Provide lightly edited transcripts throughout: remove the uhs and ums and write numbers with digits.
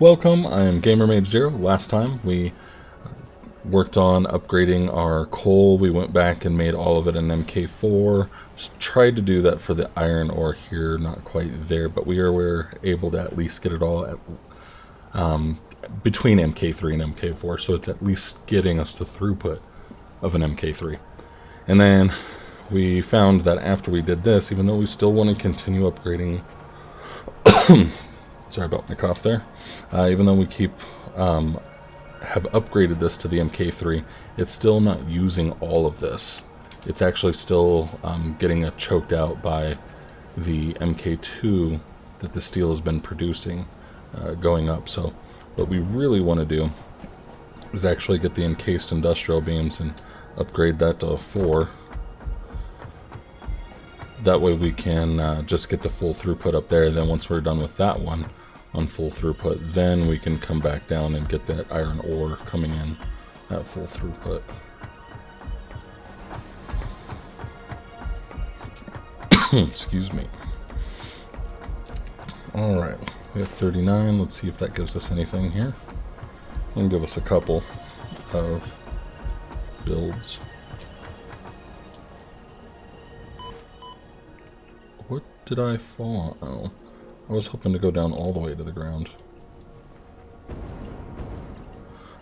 Welcome, I am GamerMabe0. Last time we worked on upgrading our coal. We went back and made all of it an MK4. Just tried to do that for the iron ore here, not quite there, but we were able to at least get it all at, between MK3 and MK4, so it's at least getting us the throughput of an MK3. And then we found that after we did this, even though we still want to continue upgrading sorry about my cough there. Even though we have upgraded this to the MK3, it's still not using all of this. It's actually still getting choked out by the MK2 that the steel has been producing going up. So what we really want to do is actually get the encased industrial beams and upgrade that to 4. That way we can just get the full throughput up there. Then once we're done with that one on full throughput, then we can come back down and get that iron ore coming in at full throughput. Excuse me. Alright, we have 39. Let's see if that gives us anything here. It'll give us a couple of builds. What did I fall on? Oh, I was hoping to go down all the way to the ground.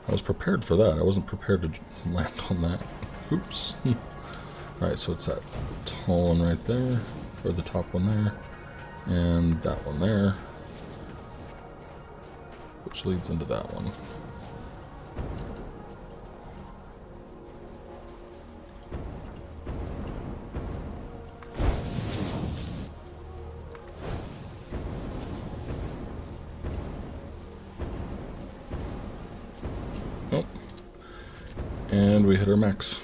I was prepared for that. I wasn't prepared to land on that. Oops. Alright, so it's that tall one right there, or the top one there, and that one there, which leads into that one. And we hit our max.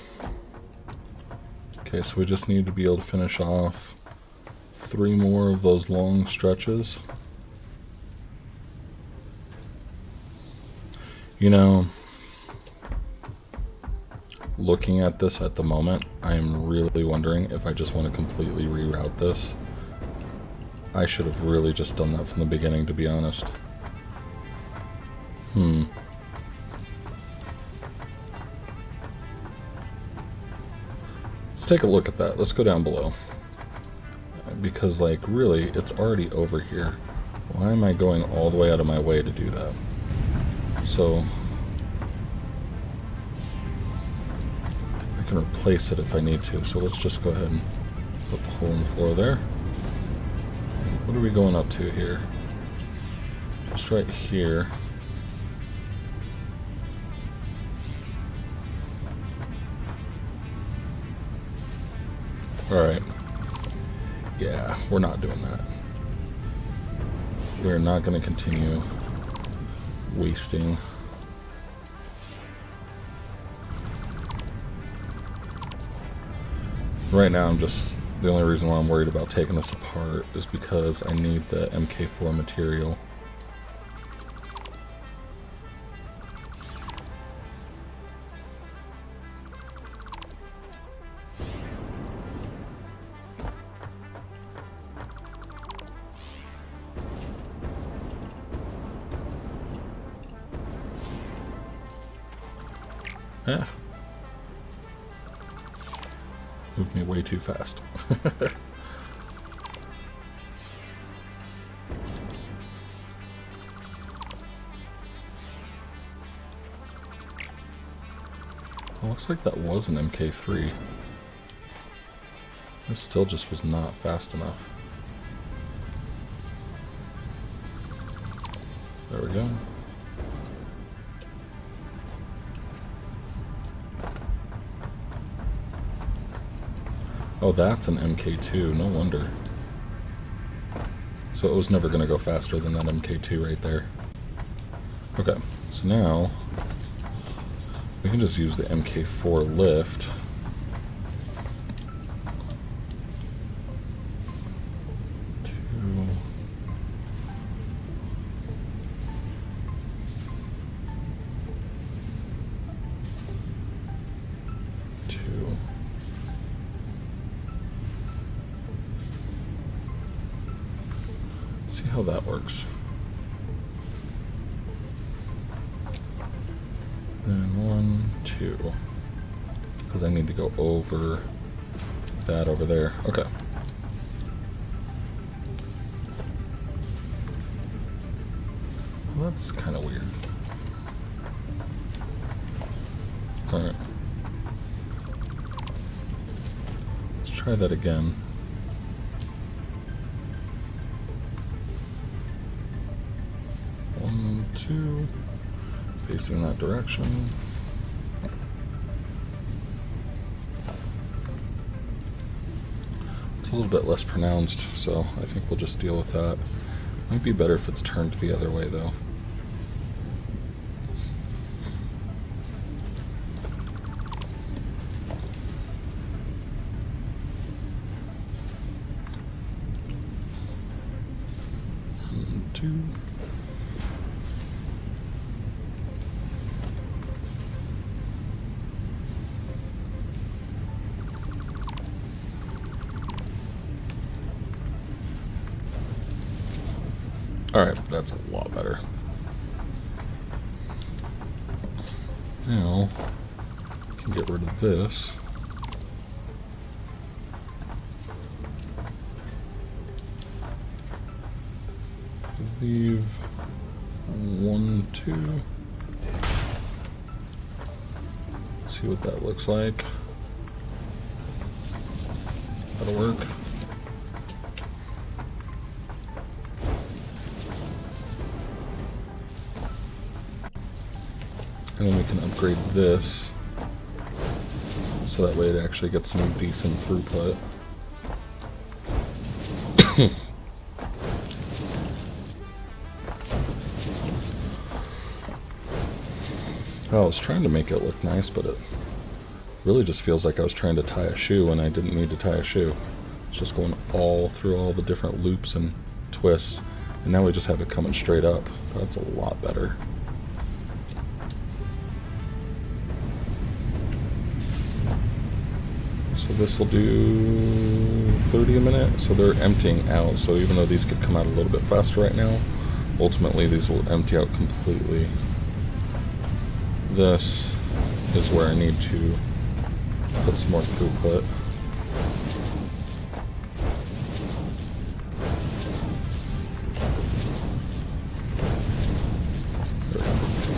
Okay, so we just need to be able to finish off 3 more of those long stretches. You know, looking at this at the moment, I am really wondering if I just want to completely reroute this. I should have really just done that from the beginning, to be honest. Let's take a look at that. Let's go down below. Because, like, really, it's already over here. Why am I going all the way out of my way to do that? So, I can replace it if I need to. So let's just go ahead and put the hole in the floor there. What are we going up to here? Just right here. Alright. Yeah, we're not doing that. We're not going to continue wasting. Right now, the only reason why I'm worried about taking this apart is because I need the MK4 material. Yeah. Moved me way too fast. Well, looks like that was an MK3. This still just was not fast enough. There we go. Oh, that's an MK2, no wonder. So it was never going to go faster than that MK2 right there. Okay, so now we can just use the MK4 lift. See how that works. 1, 2. Because I need to go over that over there. Okay. Well, that's kind of weird. Alright. Let's try that again. 1, 2. Facing that direction. It's a little bit less pronounced, so I think we'll just deal with that. Might be better if it's turned the other way, though. Two. Alright, that's a lot better. Now, I can get rid of this. Leave 1, 2. See what that looks like. That'll work. And then we can upgrade this so that way it actually gets some decent throughput. I was trying to make it look nice, but it really just feels like I was trying to tie a shoe and I didn't need to tie a shoe. It's just going all through all the different loops and twists, and now we just have it coming straight up. That's a lot better. So this will do 30 a minute, so they're emptying out, so even though these could come out a little bit faster right now, ultimately these will empty out completely. This is where I need to put some more throughput.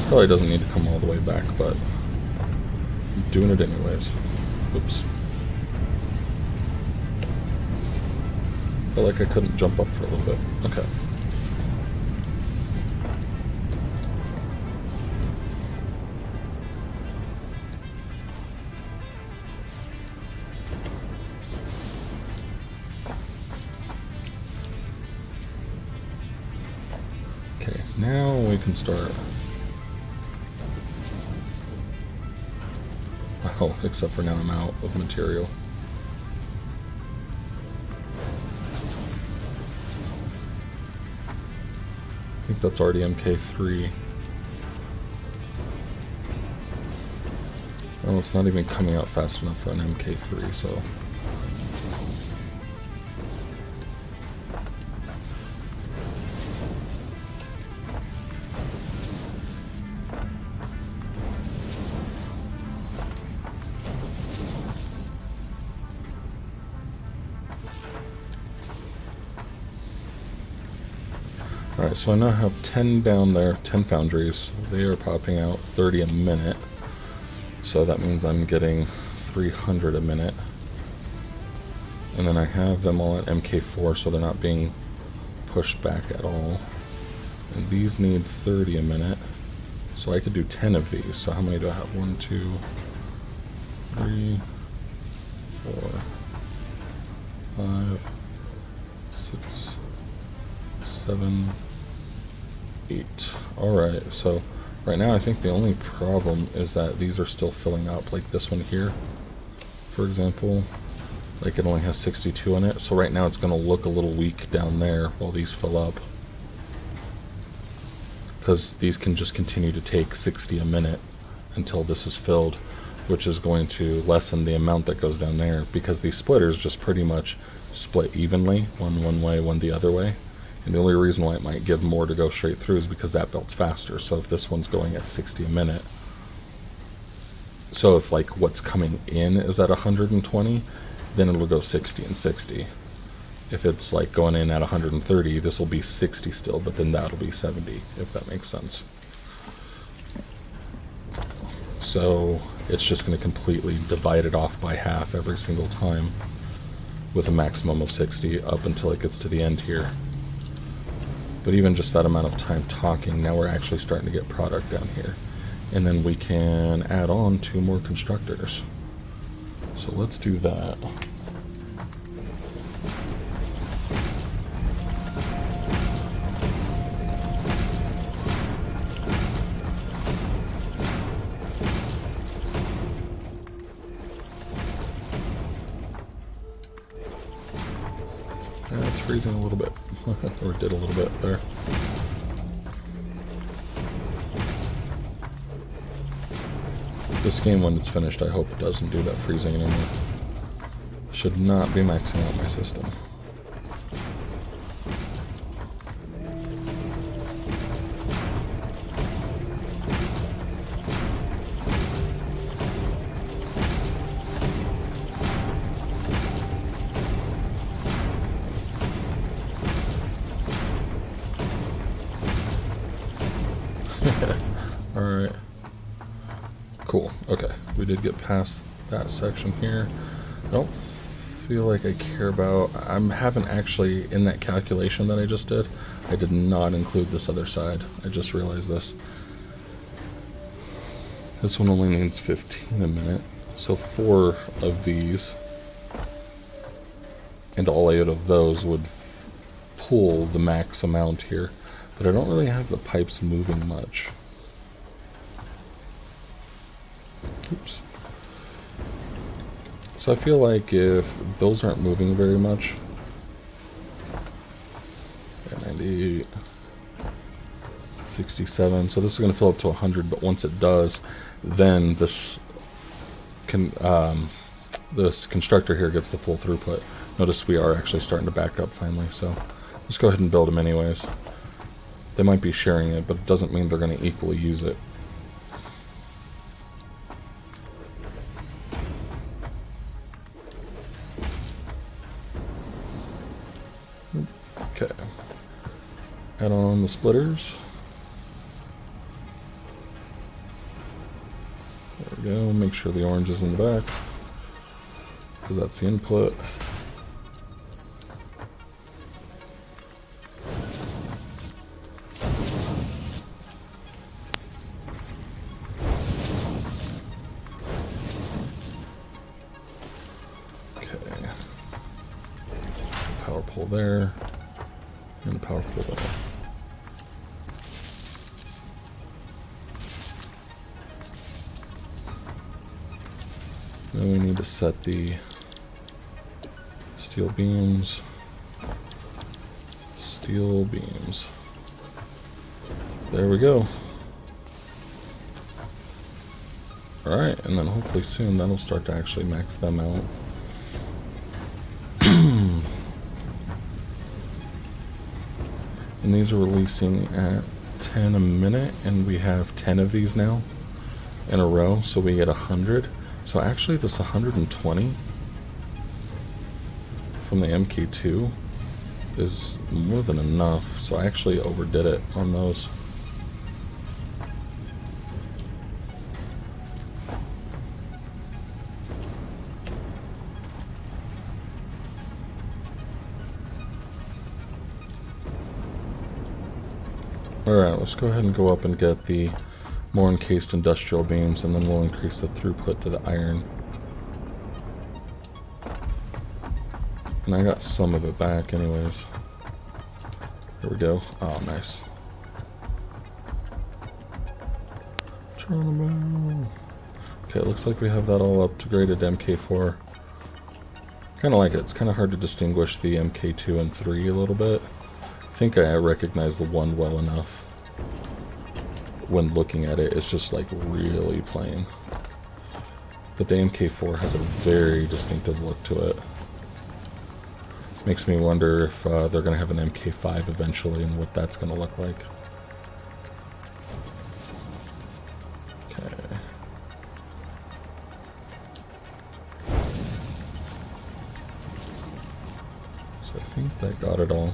Probably doesn't need to come all the way back, but I'm doing it anyways. Oops. Felt like I couldn't jump up for a little bit. Okay. Okay, now we can start. Oh, except for now I'm out of material. I think that's already MK3. Well, it's not even coming out fast enough for an MK3, so... Alright, so I now have 10 down there, 10 foundries. They are popping out 30 a minute. So that means I'm getting 300 a minute. And then I have them all at MK4, so they're not being pushed back at all. And these need 30 a minute. So I could do 10 of these. So how many do I have? 1, 2, 3, 4, 5, 6, 7, 8. Alright, so right now I think the only problem is that these are still filling up, like this one here, for example. Like it only has 62 in it, so right now it's going to look a little weak down there while these fill up. Because these can just continue to take 60 a minute until this is filled, which is going to lessen the amount that goes down there, because these splitters just pretty much split evenly, one way, one the other way. And the only reason why it might give more to go straight through is because that belt's faster. So if this one's going at 60 a minute, So if like what's coming in is at 120, then it'll go 60 and 60. If it's like going in at 130, this will be 60 still, but then that'll be 70, if that makes sense. So it's just going to completely divide it off by half every single time with a maximum of 60 up until it gets to the end here. But even just that amount of time talking, now we're actually starting to get product down here. And then we can add on 2 more constructors. So let's do that. It's freezing a little bit, or it did a little bit there. This game, when it's finished, I hope it doesn't do that freezing anymore. Should not be maxing out my system. Alright. Cool. Okay. We did get past that section here. I don't feel like I care about... I haven't actually, in that calculation that I just did, I did not include this other side. I just realized this. This one only needs 15 a minute. So 4 of these and all 8 of those would pull the max amount here. But I don't really have the pipes moving much. Oops. So I feel like if those aren't moving very much, 98, 67, so this is going to fill up to 100, but once it does, then this constructor here gets the full throughput. Notice we are actually starting to back up finally, so let's go ahead and build them anyways. They might be sharing it, but it doesn't mean they're going to equally use it. Okay. Add on the splitters. There we go. Make sure the orange is in the back, because that's the input. Okay. Power pole there. And power pole there. Then we need to set the steel beams. Steel beams. There we go. Alright, and then hopefully soon that'll start to actually max them out. And these are releasing at 10 a minute, and we have 10 of these now in a row, so we get 100. So actually this 120 from the MK2 is more than enough, so I actually overdid it on those. Alright, let's go ahead and go up and get the more encased industrial beams, and then we'll increase the throughput to the iron. And I got some of it back anyways. Here we go. Oh, nice. Okay, it looks like we have that all upgraded to MK4. Kind of like it. It's kind of hard to distinguish the MK2 and 3 a little bit. I think I recognize the one well enough when looking at it. It's just like really plain. But the MK4 has a very distinctive look to it. Makes me wonder if they're going to have an MK5 eventually and what that's going to look like. Okay. think that got it all.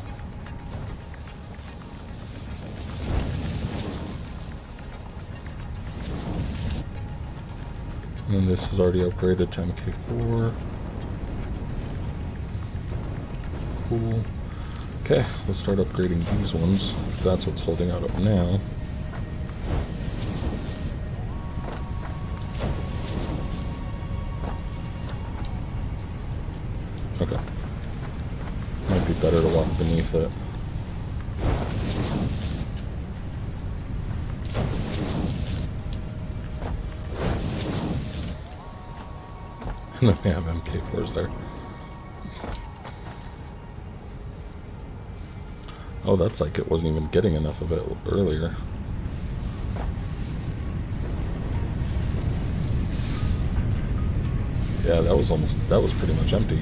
And this is already upgraded to MK4. Cool. Okay, let's start upgrading these ones, because that's what's holding out up now. Okay. Might be better to walk beneath it. And then we have MK4s there. Oh, that's like it wasn't even getting enough of it earlier. Yeah, that was pretty much empty.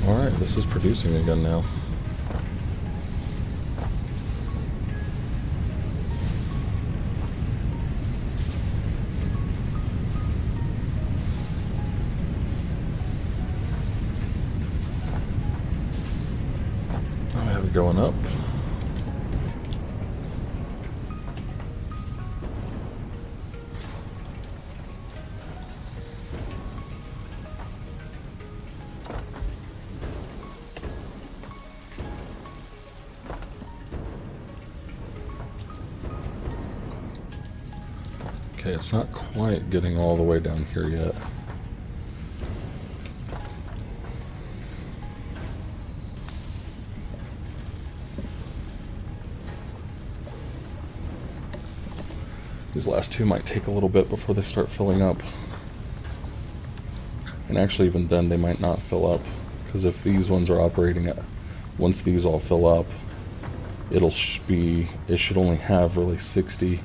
Alright, this is producing again now. Now we have it going up. Okay, it's not quite getting all the way down here yet. These last two might take a little bit before they start filling up. And actually even then they might not fill up, because if these ones are operating at, once these all fill up, it should only have really 60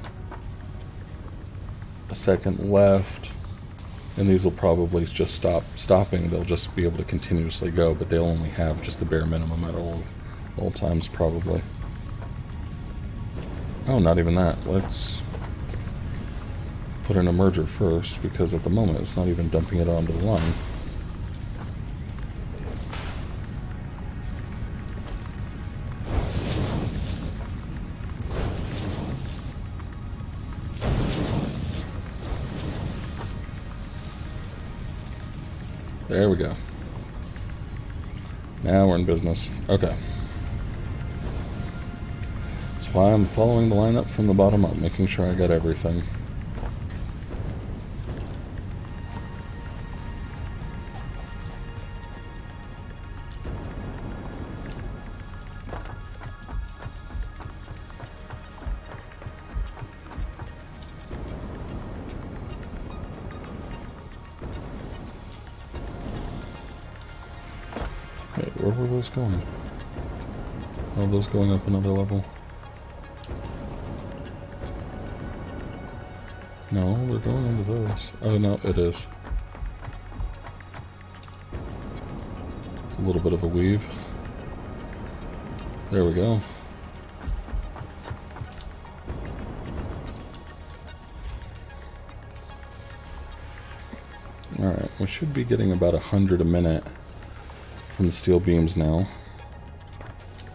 a second left, and these will probably just stopping. They'll just be able to continuously go, but they'll only have just the bare minimum at all times probably. Oh, not even that. Let's put in a merger first, because at the moment it's not even dumping it onto the line. There we go. Now we're in business. Okay. That's why I'm following the lineup from the bottom up, making sure I got everything. Wait, where were those going? Oh, those going up another level? No, they're going into those. Oh no, it is. It's a little bit of a weave. There we go. Alright, we should be getting about 100 a minute from the steel beams now.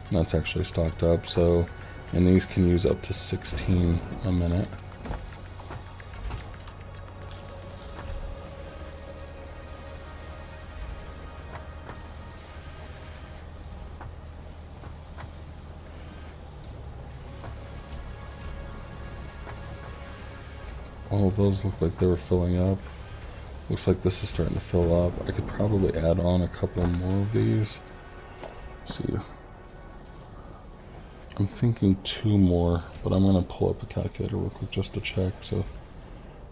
And that's actually stocked up, so, and these can use up to 16 a minute. All of those look like they were filling up. Looks like this is starting to fill up. I could probably add on a couple more of these. Let's see. I'm thinking 2 more, but I'm going to pull up a calculator real quick just to check. So,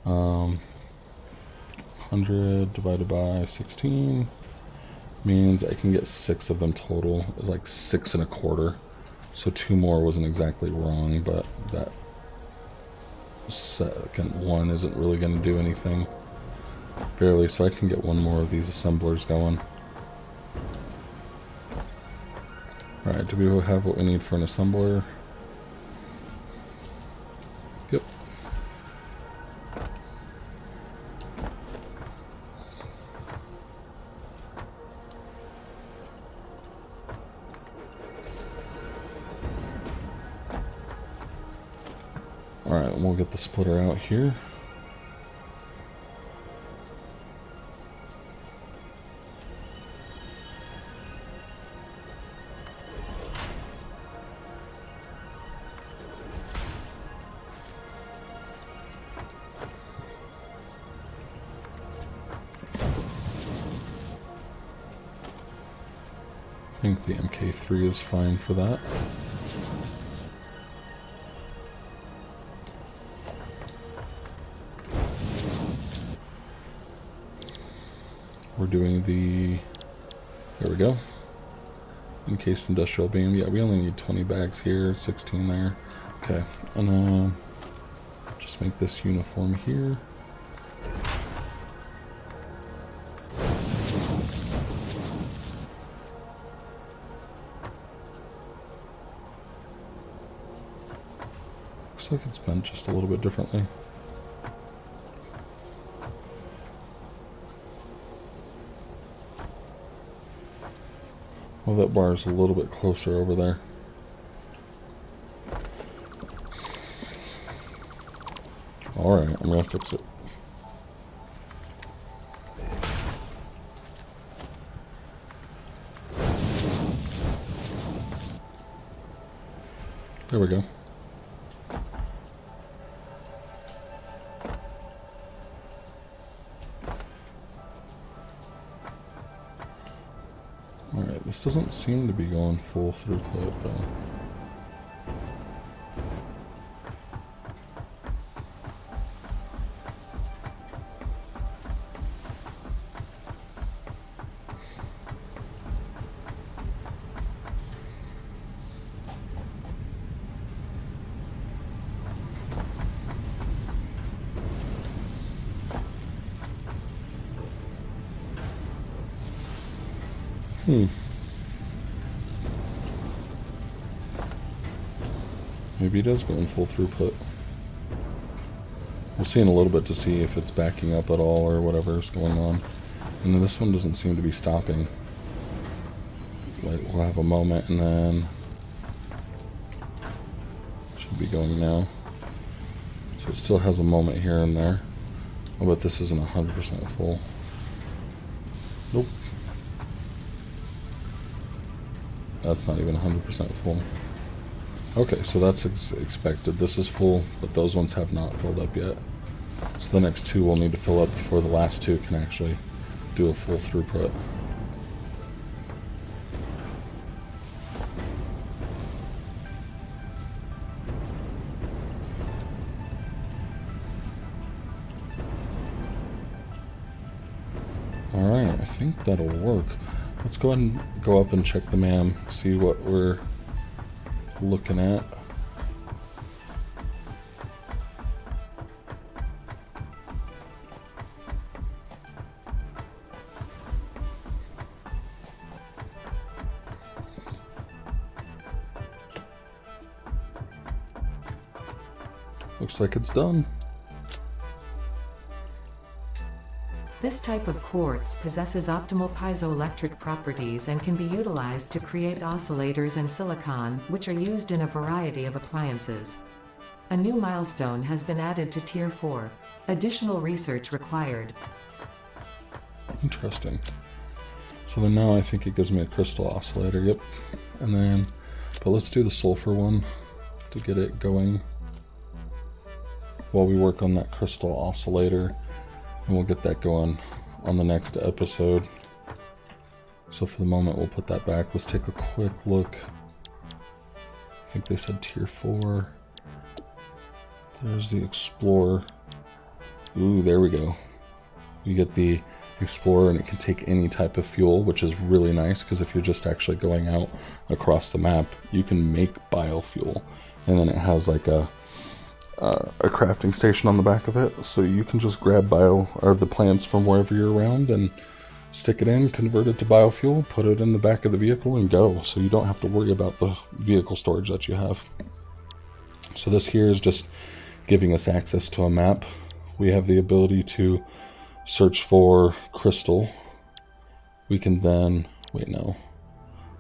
100 divided by 16 means I can get 6 of them total. It's like 6 1/4. So 2 more wasn't exactly wrong, but that second one isn't really going to do anything. Barely, so I can get 1 more of these assemblers going. Alright, do we have what we need for an assembler? Yep. Alright, we'll get the splitter out here. I think the MK3 is fine for that. We're doing the, there we go, encased industrial beam. Yeah, we only need 20 bags here, 16 there. Okay, and then just make this uniform here. Looks like it's bent just a little bit differently. Well, that bar is a little bit closer over there. Alright, I'm gonna fix it. There we go. Alright, this doesn't seem to be going full throughput, though. Maybe it is going full throughput. We'll see in a little bit to see if it's backing up at all or whatever's going on. And then this one doesn't seem to be stopping. Like, we'll have a moment and then should be going now. So it still has a moment here and there. Oh, but this isn't 100% full. Nope. That's not even 100% full. Okay, so that's expected. This is full, but those ones have not filled up yet. So the next two will need to fill up before the last two can actually do a full throughput. Alright, I think that'll work. Let's go ahead and go up and check the MAM, see what we're looking at. Looks like it's done. This type of quartz possesses optimal piezoelectric properties and can be utilized to create oscillators and silicon, which are used in a variety of appliances. A new milestone has been added to Tier 4. Additional research required. Interesting. So then now I think it gives me a crystal oscillator, yep. And then, but let's do the sulfur one to get it going while we work on that crystal oscillator. And we'll get that going on the next episode. So for the moment, we'll put that back. Let's take a quick look. I think they said Tier 4. There's the Explorer. Ooh, there we go. You get the Explorer, and it can take any type of fuel, which is really nice, because if you're just actually going out across the map, you can make biofuel. And then it has like a crafting station on the back of it, so you can just grab the plants from wherever you're around and stick it in, convert it to biofuel, put it in the back of the vehicle, and go. So you don't have to worry about the vehicle storage that you have. So this here is just giving us access to a map. We have the ability to search for crystal. We can then, wait, no,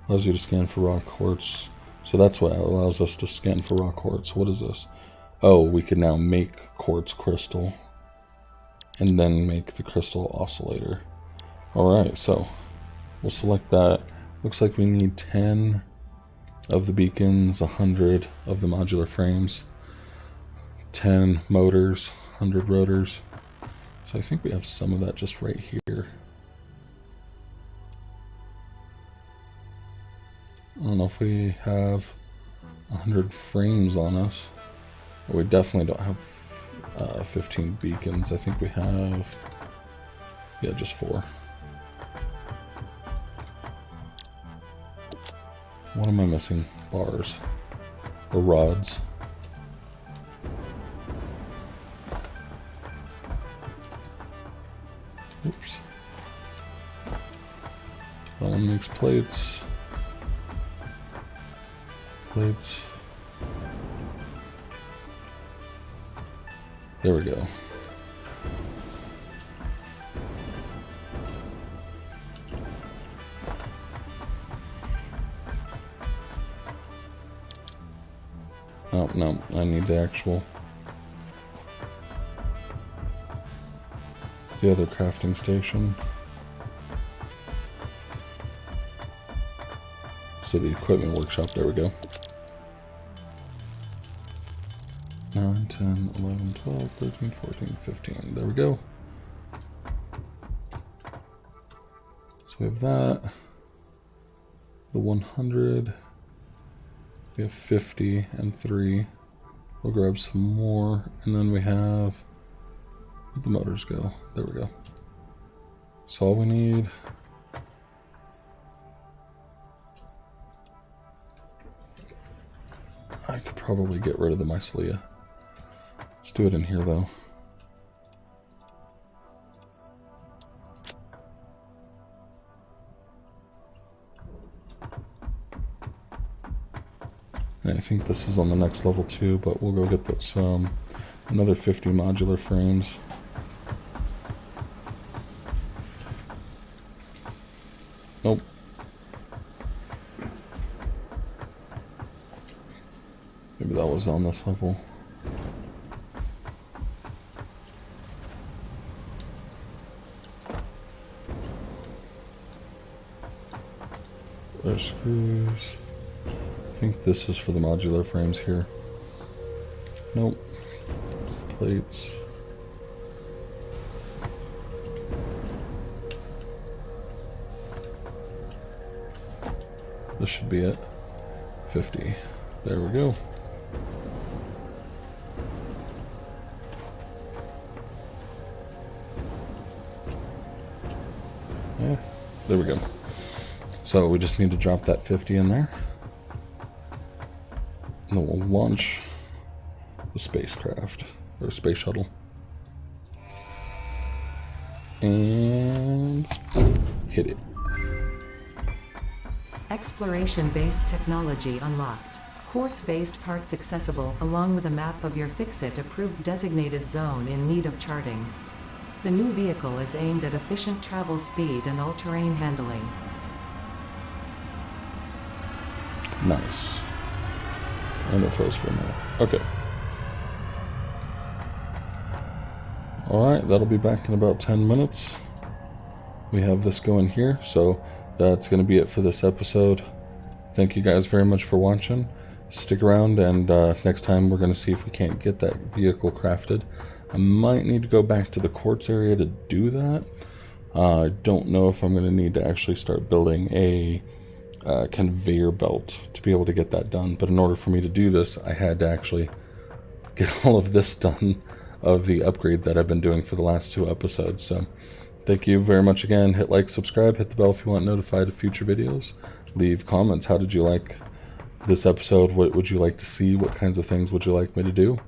allows you to scan for raw quartz. So that's what allows us to scan for raw quartz. What is this? Oh, we can now make quartz crystal and then make the crystal oscillator. Alright, so we'll select that. Looks like we need 10 of the beacons, 100 of the modular frames, 10 motors, 100 rotors. So I think we have some of that just right here. I don't know if we have 100 frames on us. But we definitely don't have 15 beacons. I think we have, yeah, just 4. What am I missing? Bars or rods? Oops. That one makes plates. Plates. There we go. Oh, no, I need the other crafting station. So the equipment workshop, there we go. 9, 10, 11, 12, 13, 14, 15. There we go. So we have that. The 100. We have 50 and 3. We'll grab some more. And then we have... Where'd the motors go? There we go. So all we need... I could probably get rid of the mycelia. Let's do it in here though. And I think this is on the next level too, but we'll go get those, another 50 modular frames. Nope. Maybe that was on this level. There's screws. I think this is for the modular frames here. Nope. It's the plates. This should be it. 50. There we go. Yeah, there we go. So we just need to drop that 50 in there. And then we'll launch the spacecraft, or space shuttle. And hit it. Exploration-based technology unlocked. Quartz-based parts accessible, along with a map of your Fix-It-approved designated zone in need of charting. The new vehicle is aimed at efficient travel speed and all-terrain handling. Nice. And it froze for a minute. Okay. Alright, that'll be back in about 10 minutes. We have this going here, so that's going to be it for this episode. Thank you guys very much for watching. Stick around, and next time we're going to see if we can't get that vehicle crafted. I might need to go back to the quartz area to do that. I don't know if I'm going to need to actually start building a conveyor belt to be able to get that done, but in order for me to do this I had to actually get all of this done of the upgrade that I've been doing for the last 2 episodes. So thank you very much again. Hit like, subscribe, hit the bell if you want notified of future videos. Leave comments. How did you like this episode? What would you like to see? What kinds of things would you like me to do,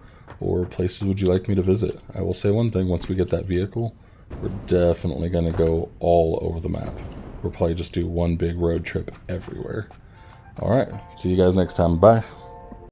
or places would you like me to visit? I will say one thing: once we get that vehicle, we're definitely going to go all over the map. We'll probably just do one big road trip everywhere. Alright, see you guys next time. Bye.